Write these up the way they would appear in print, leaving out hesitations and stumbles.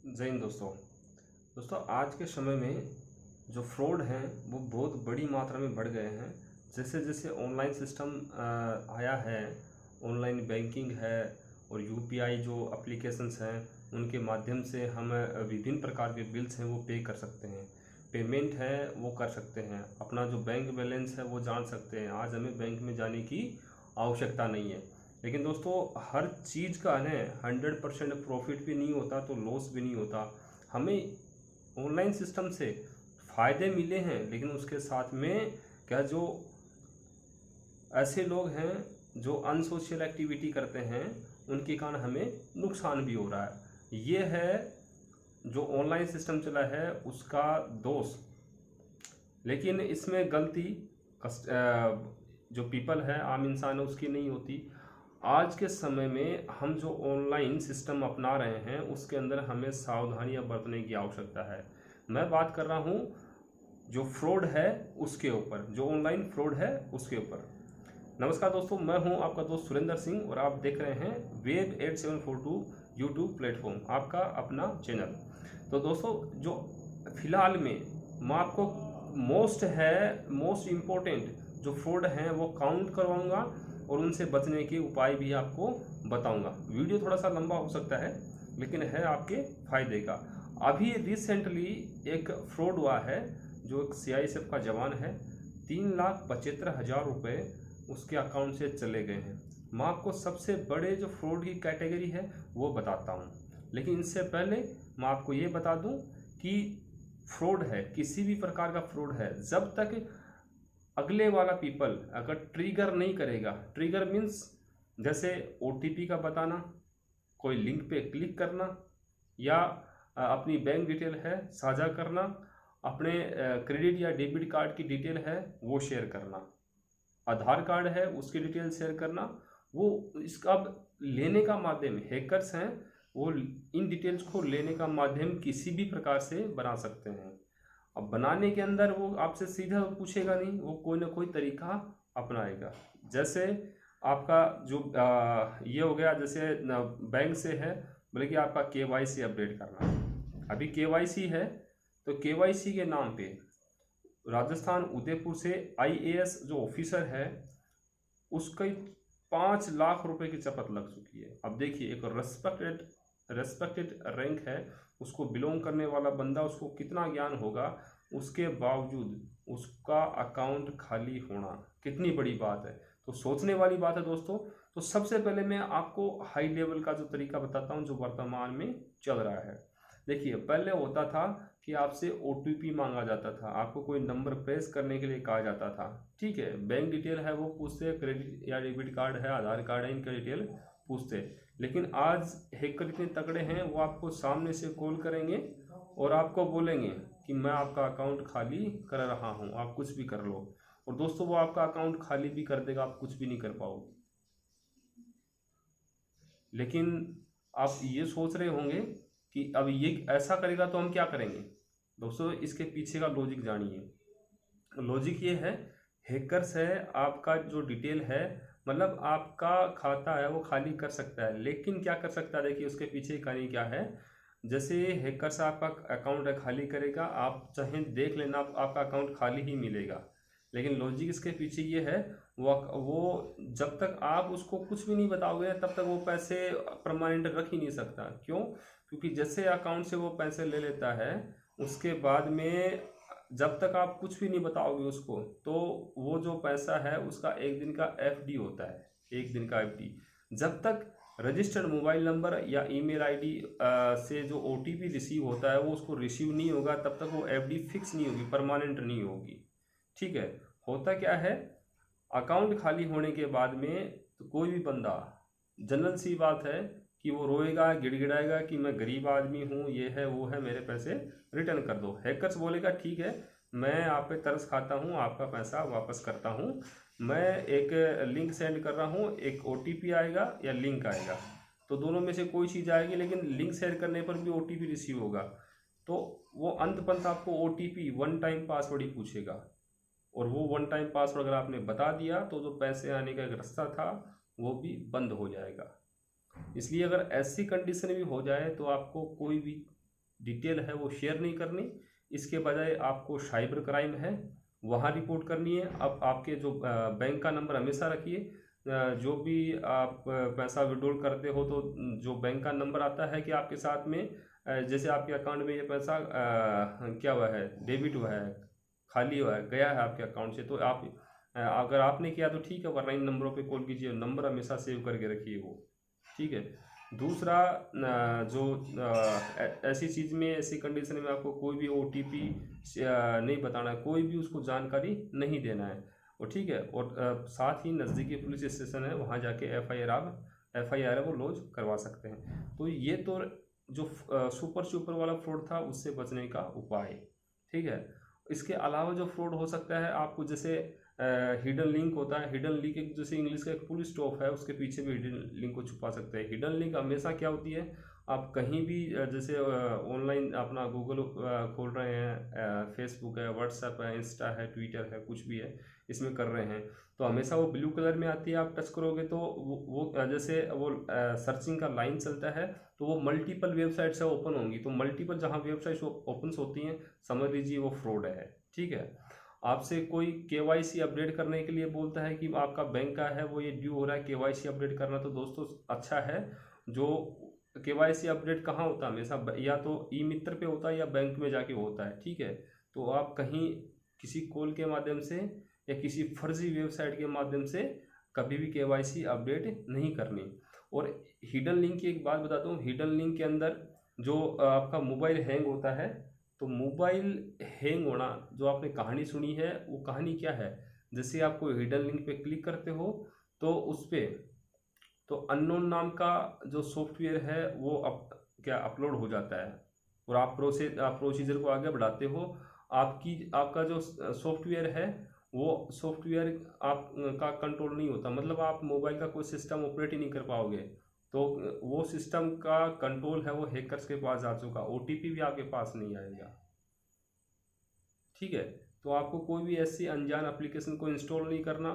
जय हिंद दोस्तों आज के समय में जो फ्रॉड हैं वो बहुत बड़ी मात्रा में बढ़ गए हैं। जैसे जैसे ऑनलाइन सिस्टम आया है, ऑनलाइन बैंकिंग है और यूपीआई जो एप्लीकेशंस हैं उनके माध्यम से हम विभिन्न प्रकार के बिल्स हैं वो पे कर सकते हैं, पेमेंट है वो कर सकते हैं, अपना जो बैंक बैलेंस है वो जान सकते हैं। आज हमें बैंक में जाने की आवश्यकता नहीं है। लेकिन दोस्तों हर चीज़ का है 100% प्रॉफिट भी नहीं होता तो लॉस भी नहीं होता। हमें ऑनलाइन सिस्टम से फ़ायदे मिले हैं, लेकिन उसके साथ में क्या जो ऐसे लोग हैं जो अनसोशल एक्टिविटी करते हैं उनके कारण हमें नुकसान भी हो रहा है। ये है जो ऑनलाइन सिस्टम चला है उसका दोष। लेकिन इसमें गलती जो पीपल है, आम इंसान है, उसकी नहीं होती। आज के समय में हम जो ऑनलाइन सिस्टम अपना रहे हैं उसके अंदर हमें सावधानियां बरतने की आवश्यकता है। मैं बात कर रहा हूं जो फ्रॉड है उसके ऊपर, जो ऑनलाइन फ्रॉड है उसके ऊपर। नमस्कार दोस्तों, मैं हूं आपका दोस्त सुरेंद्र सिंह और आप देख रहे हैं वेब 8742 यूट्यूब प्लेटफॉर्म, आपका अपना चैनल। तो दोस्तों जो फिलहाल में मैं आपको मोस्ट इम्पोर्टेंट जो फ्रॉड हैं वो काउंट करवाऊंगा और उनसे बचने के उपाय भी आपको बताऊंगा। वीडियो थोड़ा सा लंबा हो सकता है लेकिन है आपके फायदे का। अभी रिसेंटली एक फ्रॉड हुआ है, जो एक सीआईएसएफ का जवान है, 3,75,000 रुपये उसके अकाउंट से चले गए हैं। मैं आपको सबसे बड़े जो फ्रॉड की कैटेगरी है वो बताता हूँ, लेकिन इससे पहले मैं आपको ये बता दूँ कि फ्रॉड है, किसी भी प्रकार का फ्रॉड है, जब तक अगले वाला पीपल अगर ट्रिगर नहीं करेगा, ट्रिगर मीन्स जैसे ओटीपी का बताना, कोई लिंक पे क्लिक करना, या अपनी बैंक डिटेल है साझा करना, अपने क्रेडिट या डेबिट कार्ड की डिटेल है वो शेयर करना, आधार कार्ड है उसकी डिटेल शेयर करना, वो इसका अब लेने का माध्यम हैकर्स हैं, वो इन डिटेल्स को लेने का माध्यम किसी भी प्रकार से बना सकते हैं। अब बनाने के अंदर वो आपसे सीधा पूछेगा नहीं, वो कोई ना कोई तरीका अपनाएगा। जैसे आपका जो ये हो गया, जैसे बैंक से है बोले कि आपका केवाईसी अपडेट करना। अभी केवाईसी है तो केवाईसी के नाम पे राजस्थान उदयपुर से आईएएस जो ऑफिसर है उसका 5 लाख रुपए की चपत लग चुकी है। अब देखिए, एक रेस्पेक्टेड रैंक है, उसको बिलोंग करने वाला बंदा, उसको कितना ज्ञान होगा, उसके बावजूद उसका अकाउंट खाली होना कितनी बड़ी बात है। तो सोचने वाली बात है दोस्तों। तो सबसे पहले मैं आपको हाई लेवल का जो तरीका बताता हूं जो वर्तमान में चल रहा है। देखिए, पहले होता था कि आपसे ओटीपी मांगा जाता था, आपको कोई नंबर प्रेस करने के लिए कहा जाता था, ठीक है, बैंक डिटेल है वो पूछते, क्रेडिट या डेबिट कार्ड है, आधार कार्ड है, इनका डिटेल पूछते। लेकिन आज हैकर इतने तगड़े हैं, वो आपको सामने से कॉल करेंगे और आपको बोलेंगे कि मैं आपका अकाउंट खाली कर रहा हूं, आप कुछ भी कर लो। और दोस्तों वो आपका अकाउंट खाली भी कर देगा, आप कुछ भी नहीं कर पाओगे। लेकिन आप ये सोच रहे होंगे कि अब ये ऐसा करेगा तो हम क्या करेंगे। दोस्तों इसके पीछे का लॉजिक जानिए। लॉजिक ये है, हैकर्स है, आपका जो डिटेल है, मतलब आपका खाता है वो खाली कर सकता है, लेकिन क्या कर सकता है, देखिए उसके पीछे कहानी क्या है। जैसे हैकर्स आपका अकाउंट खाली करेगा, आप चाहे देख लेना, आपका अकाउंट खाली ही मिलेगा। लेकिन लॉजिक इसके पीछे ये है, वो जब तक आप उसको कुछ भी नहीं बताओगे तब तक वो पैसे परमानेंट रख ही नहीं सकता। क्यों? क्योंकि जैसे अकाउंट से वो पैसे ले लेता है, उसके बाद में जब तक आप कुछ भी नहीं बताओगे उसको, तो वो जो पैसा है उसका एक दिन का एफडी होता है, एक दिन का एफडी। जब तक रजिस्टर्ड मोबाइल नंबर या ईमेल आईडी से जो ओटीपी रिसीव होता है वो उसको रिसीव नहीं होगा, तब तक वो एफडी फिक्स नहीं होगी, परमानेंट नहीं होगी। ठीक है। होता क्या है, अकाउंट खाली होने के बाद में तो कोई भी बंदा, जनरल सी बात है कि वो रोएगा, गिड़गिड़ाएगा कि मैं गरीब आदमी हूँ, ये है वो है, मेरे पैसे रिटर्न कर दो। हैकर्स बोलेगा ठीक है, मैं आप पे तरस खाता हूँ, आपका पैसा वापस करता हूँ, मैं एक लिंक सेंड कर रहा हूँ, एक ओटीपी आएगा या लिंक आएगा, तो दोनों में से कोई चीज़ आएगी, लेकिन लिंक शेयर करने पर भी ओटीपी रिसीव होगा। तो वो अंत पंत आपको ओटीपी, वन टाइम पासवर्ड ही पूछेगा, और वो वन टाइम पासवर्ड अगर आपने बता दिया तो जो पैसे आने का एक रास्ता था वो भी बंद हो जाएगा। इसलिए अगर ऐसी कंडीशन भी हो जाए तो आपको कोई भी डिटेल है वो शेयर नहीं करनी। इसके बजाय आपको साइबर क्राइम है वहाँ रिपोर्ट करनी है। अब आपके जो बैंक का नंबर हमेशा रखिए। जो भी आप पैसा विड्रॉल करते हो तो जो बैंक का नंबर आता है कि आपके साथ में जैसे आपके अकाउंट में ये पैसा क्या हुआ है, डेबिट हुआ है, खाली हुआ है, गया है आपके अकाउंट से, तो आप अगर आपने किया तो ठीक है, वरना इन नंबरों पे कॉल कीजिए, नंबर हमेशा सेव करके रखिए वो, ठीक है। दूसरा जो ऐसी चीज़ में, ऐसी कंडीशन में आपको कोई भी OTP नहीं बताना है, कोई भी उसको जानकारी नहीं देना है, और ठीक है। और साथ ही नज़दीकी पुलिस स्टेशन है, वहाँ जाके FIR है वो लॉन्च करवा सकते हैं। तो ये तो जो सुपर वाला फ्रॉड था उससे बचने का उपाय, ठीक है। इसके अलावा जो फ्रॉड हो सकता है आपको, जैसे हिडन लिंक होता है। हिडन लिंक एक, जैसे इंग्लिश का एक फुल स्टॉप है, उसके पीछे भी हिडन लिंक को छुपा सकते हैं। हिडन लिंक हमेशा क्या होती है, आप कहीं भी जैसे ऑनलाइन अपना गूगल खोल रहे हैं, फेसबुक है, व्हाट्सएप है, इंस्टा है, ट्विटर है, कुछ भी है, इसमें कर रहे हैं, तो हमेशा वो ब्लू कलर में आती है। आप टच करोगे तो वो जैसे वो सर्चिंग का लाइन चलता है, तो वो मल्टीपल वेबसाइट से ओपन होंगी। तो मल्टीपल जहाँ वेबसाइट्स ओपन होती हैं, समझ लीजिए वो फ्रॉड है, ठीक है। आपसे कोई KYC अपडेट करने के लिए बोलता है कि आपका बैंक का है वो ये ड्यू हो रहा है, KYC अपडेट करना, तो दोस्तों अच्छा है। जो KYC अपडेट कहाँ होता है हमेशा, या तो ई-मित्र पे होता है या बैंक में जाके होता है, ठीक है। तो आप कहीं किसी कॉल के माध्यम से या किसी फर्जी वेबसाइट के माध्यम से कभी भी KYC अपडेट नहीं करनी। और हिडन लिंक की एक बात बताता हूँ, हिडन लिंक के अंदर जो आपका मोबाइल हैंग होता है, तो मोबाइल हैंग होना जो आपने कहानी सुनी है, वो कहानी क्या है, जैसे आपको हिडन लिंक पे क्लिक करते हो तो उस पर तो अननोन नाम का जो सॉफ्टवेयर है वो क्या अपलोड हो जाता है, और आप प्रोसीजर को आगे बढ़ाते हो। आपका जो सॉफ्टवेयर है वो सॉफ्टवेयर आप का कंट्रोल नहीं होता, मतलब आप मोबाइल का कोई सिस्टम ऑपरेट ही नहीं कर पाओगे। तो वो सिस्टम का कंट्रोल है वो हैकर्स के पास जा चुका, OTP भी आपके पास नहीं आएगा, ठीक है। तो आपको कोई भी ऐसी अनजान एप्लीकेशन को इंस्टॉल नहीं करना।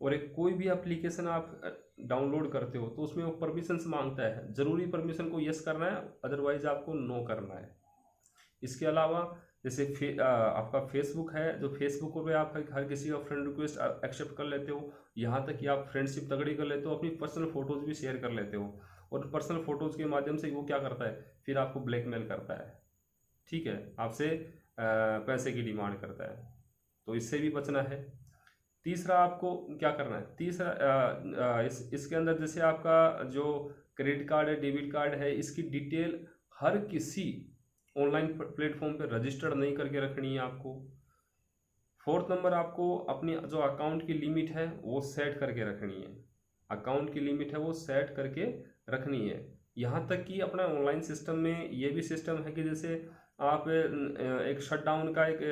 और एक कोई भी एप्लीकेशन आप डाउनलोड करते हो तो उसमें वो परमिशंस मांगता है, ज़रूरी परमिशन को यस करना है, अदरवाइज आपको नो करना है। इसके अलावा जैसे आपका फेसबुक है, जो फेसबुक पे आप हर किसी का फ्रेंड रिक्वेस्ट एक्सेप्ट कर लेते हो, यहाँ तक कि आप फ्रेंडशिप तगड़ी कर लेते हो, अपनी पर्सनल फोटोज़ भी शेयर कर लेते हो, और पर्सनल फोटोज़ के माध्यम से वो क्या करता है, फिर आपको ब्लैकमेल करता है, ठीक है, आपसे पैसे की डिमांड करता है। तो इससे भी बचना है। तीसरा आपको क्या करना है, तीसरा इसके अंदर जैसे आपका जो क्रेडिट कार्ड है, डेबिट कार्ड है, इसकी डिटेल हर किसी ऑनलाइन प्लेटफॉर्म पे रजिस्टर्ड नहीं करके रखनी है आपको। फोर्थ नंबर, आपको अपनी जो अकाउंट की लिमिट है वो सेट करके रखनी है। अकाउंट की लिमिट है वो सेट करके रखनी है। यहाँ तक कि अपना ऑनलाइन सिस्टम में ये भी सिस्टम है कि जैसे आप एक शटडाउन का एक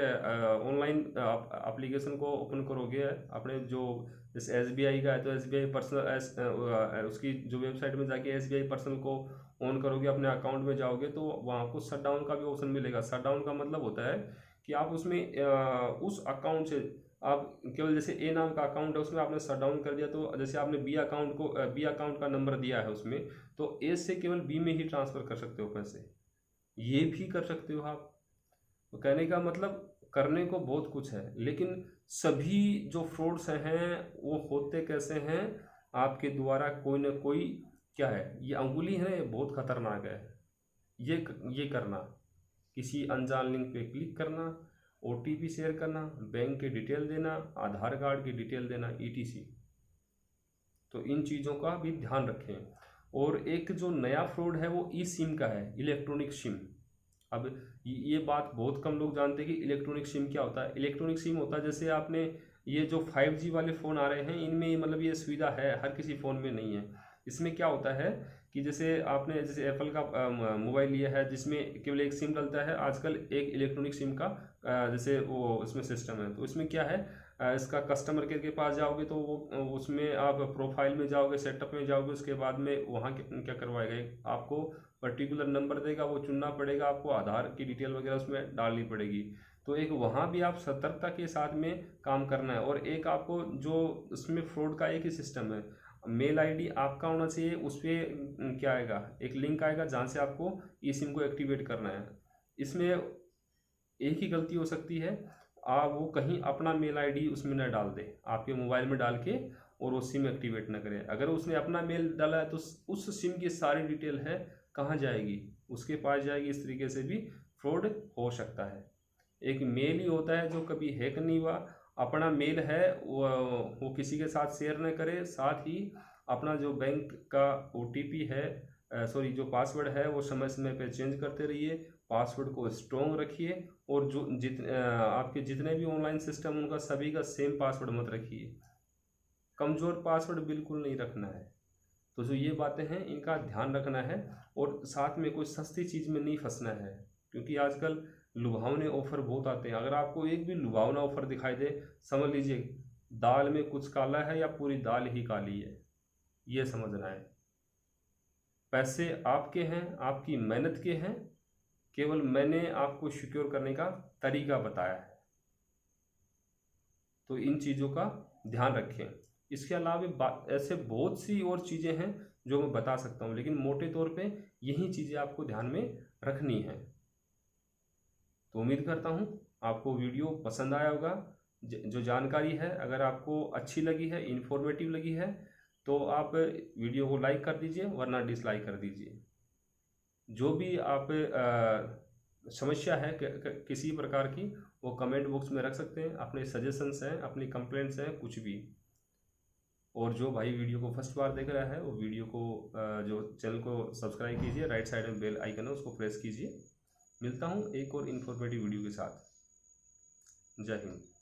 ऑनलाइन एप्लीकेशन को ओपन करोगे अपने, जो जैसे SBI का है तो SBI पर्सनल उसकी जो वेबसाइट में जाके SBI पर्सनल को ऑन करोगे, अपने अकाउंट में जाओगे तो वहाँ आपको शटडाउन का भी ऑप्शन मिलेगा। शटडाउन का मतलब होता है कि आप उसमें उस अकाउंट से आप केवल, जैसे A नाम का अकाउंट है उसमें आपने शट डाउन कर दिया, तो जैसे आपने B अकाउंट का नंबर दिया है उसमें, तो A से केवल B में ही ट्रांसफ़र कर सकते हो पैसे, ये भी कर सकते हो आप। तो कहने का मतलब, करने को बहुत कुछ है, लेकिन सभी जो फ्रॉड्स हैं वो होते कैसे हैं, आपके द्वारा कोई ना कोई क्या है, ये अंगुली है ना, ये बहुत खतरनाक है। ये करना, किसी अनजान लिंक पे क्लिक करना, OTP शेयर करना, बैंक की डिटेल देना, आधार कार्ड की डिटेल देना, ETC। तो इन चीज़ों का भी ध्यान रखें। और एक जो नया फ्रॉड है वो ई-सिम का है, इलेक्ट्रॉनिक सिम। अब ये बात बहुत कम लोग जानते हैं कि इलेक्ट्रॉनिक सिम क्या होता है। इलेक्ट्रॉनिक सिम होता है, जैसे आपने ये जो 5G वाले फ़ोन आ रहे हैं इनमें मतलब ये सुविधा है, हर किसी फ़ोन में नहीं है। इसमें क्या होता है कि जैसे आपने जैसे एप्पल का मोबाइल लिया है जिसमें केवल एक सिम डलता है, आजकल एक इलेक्ट्रॉनिक सिम का जैसे वो इसमें सिस्टम है। तो इसमें क्या है, इसका कस्टमर केयर के पास जाओगे तो वो उसमें आप प्रोफाइल में जाओगे, सेटअप में जाओगे, उसके बाद में वहाँ क्या करवाएगा, आपको पर्टिकुलर नंबर देगा, वो चुनना पड़ेगा, आपको आधार की डिटेल वगैरह उसमें डालनी पड़ेगी। तो एक वहाँ भी आप सतर्कता के साथ में काम करना है। और एक आपको जो इसमें फ्रॉड का एक ही सिस्टम है, मेल ID आपका होना चाहिए, उस पर क्या आएगा, एक लिंक आएगा जहाँ से आपको ई सिम को एक्टिवेट करना है। इसमें एक ही गलती हो सकती है, आप वो कहीं अपना मेल आईडी उसमें न डाल दे, आपके मोबाइल में डाल के, और वो सिम एक्टिवेट ना करें। अगर उसने अपना मेल डाला है तो उस सिम की सारी डिटेल है कहाँ जाएगी, उसके पास जाएगी। इस तरीके से भी फ्रॉड हो सकता है। एक मेल ही होता है जो कभी हैक नहीं हुआ। अपना मेल है वो किसी के साथ शेयर न करे। साथ ही अपना जो बैंक का ओटीपी है, सॉरी जो पासवर्ड है, वो समय समय पे चेंज करते रहिए। पासवर्ड को स्ट्रॉन्ग रखिए, और जो आपके जितने भी ऑनलाइन सिस्टम उनका सभी का सेम पासवर्ड मत रखिए। कमज़ोर पासवर्ड बिल्कुल नहीं रखना है। तो जो ये बातें हैं इनका ध्यान रखना है, और साथ में कोई सस्ती चीज़ में नहीं फंसना है, क्योंकि आजकल लुभावने ऑफर बहुत आते हैं। अगर आपको एक भी लुभावना ऑफर दिखाई दे, समझ लीजिए दाल में कुछ काला है या पूरी दाल ही काली है, ये समझना है। पैसे आपके हैं, आपकी मेहनत के हैं, केवल मैंने आपको सिक्योर करने का तरीका बताया है। तो इन चीज़ों का ध्यान रखें। इसके अलावा ऐसे बहुत सी और चीज़ें हैं जो मैं बता सकता हूँ, लेकिन मोटे तौर पे यही चीज़ें आपको ध्यान में रखनी है। तो उम्मीद करता हूँ आपको वीडियो पसंद आया होगा। जो जानकारी है अगर आपको अच्छी लगी है, इन्फॉर्मेटिव लगी है, तो आप वीडियो को लाइक कर दीजिए, वरना डिसलाइक कर दीजिए। जो भी आप समस्या है किसी प्रकार की, वो कमेंट बॉक्स में रख सकते हैं। अपने सजेशंस हैं, अपनी कंप्लेंट्स हैं, कुछ भी। और जो भाई वीडियो को फर्स्ट बार देख रहा है वो वीडियो को जो चैनल को सब्सक्राइब कीजिए, राइट साइड में बेल आइकन है उसको प्रेस कीजिए। मिलता हूँ एक और इन्फॉर्मेटिव वीडियो के साथ। जय हिंद।